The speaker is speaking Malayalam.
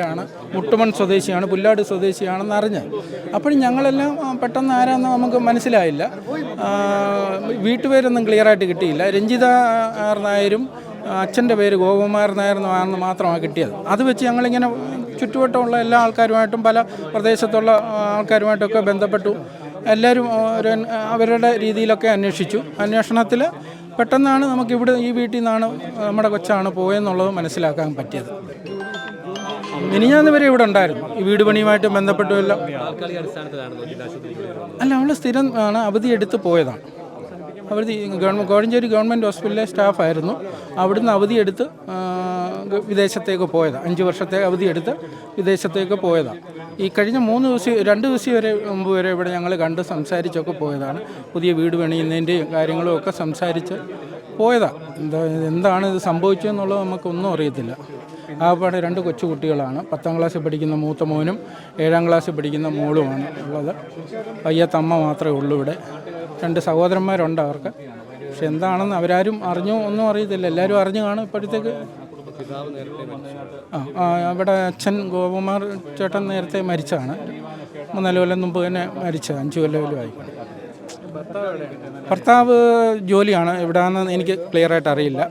ാണ് മുട്ടുമൺ സ്വദേശിയാണ്, പുല്ലാട് സ്വദേശിയാണെന്ന് അറിഞ്ഞ്. അപ്പോഴും ഞങ്ങളെല്ലാം പെട്ടെന്ന് ആരാന്ന് നമുക്ക് മനസ്സിലായില്ല. വീട്ടുപേരൊന്നും ക്ലിയറായിട്ട് കിട്ടിയില്ല. രഞ്ജിത നായരും അച്ഛൻ്റെ പേര് ഗോപകുമാർ നായരെന്ന് മാത്രമാണ് കിട്ടിയത്. അത് വെച്ച് ഞങ്ങളിങ്ങനെ ചുറ്റുവട്ടമുള്ള എല്ലാ ആൾക്കാരുമായിട്ടും പല പ്രദേശത്തുള്ള ആൾക്കാരുമായിട്ടൊക്കെ ബന്ധപ്പെട്ടു. എല്ലാവരും അവരുടെ രീതിയിലൊക്കെ അന്വേഷിച്ചു. അന്വേഷണത്തിൽ പെട്ടെന്നാണ് നമുക്കിവിടെ ഈ വീട്ടിൽ നിന്നാണ് നമ്മുടെ കൊച്ചാണ് പോയെന്നുള്ളത് മനസ്സിലാക്കാൻ പറ്റിയത്. മിനിഞ്ഞാന്ന് വരെ ഇവിടെ ഉണ്ടായിരുന്നു. ഈ വീട് പണിയുമായിട്ട് ബന്ധപ്പെട്ടുമല്ല. അല്ല, അവൾ സ്ഥിരം ആണ്, അവധി എടുത്ത് പോയതാണ്. അവധി കോഴഞ്ചേരി ഗവൺമെൻറ് ഹോസ്പിറ്റലിലെ സ്റ്റാഫായിരുന്നു. അവിടുന്ന് അവധിയെടുത്ത് വിദേശത്തേക്ക് പോയതാണ്. 5 വർഷത്തെ അവധിയെടുത്ത് വിദേശത്തേക്ക് പോയതാണ്. ഈ കഴിഞ്ഞ 2 ദിവസം മുമ്പ് വരെ ഇവിടെ ഞങ്ങൾ കണ്ട് സംസാരിച്ചൊക്കെ പോയതാണ്. പുതിയ വീട് പണിയുന്നതിൻ്റെയും കാര്യങ്ങളും ഒക്കെ സംസാരിച്ച് പോയതാണ്. എന്താണ് ഇത് സംഭവിച്ചതെന്നുള്ളത് നമുക്കൊന്നും അറിയത്തില്ല. ആകപ്പാടെ 2 കൊച്ചുകുട്ടികളാണ്. 10ാം ക്ലാസ്സിൽ പഠിക്കുന്ന മൂത്ത മോനും 7ാം ക്ലാസ്സിൽ പഠിക്കുന്ന മോളുമാണ് ഉള്ളത്. പയ്യത്തമ്മ മാത്രമേ ഉള്ളൂ ഇവിടെ. 2 സഹോദരന്മാരുണ്ട് അവർക്ക്. പക്ഷെ എന്താണെന്ന് അവരാരും ഒന്നും അറിയത്തില്ല. എല്ലാവരും അറിഞ്ഞു കാണും ഇപ്പോഴത്തേക്ക്. അവിടെ അച്ഛൻ ഗോപകുമാർ ചേട്ടൻ നേരത്തെ മരിച്ചതാണ്. 3-4 കൊല്ലം മുമ്പ് തന്നെ മരിച്ചത്. 5 കൊല്ലമായി. ഭർത്താവ് ജോലിയാണ്. എവിടെയാണെന്ന് എനിക്ക് ക്ലിയറായിട്ട് അറിയില്ല.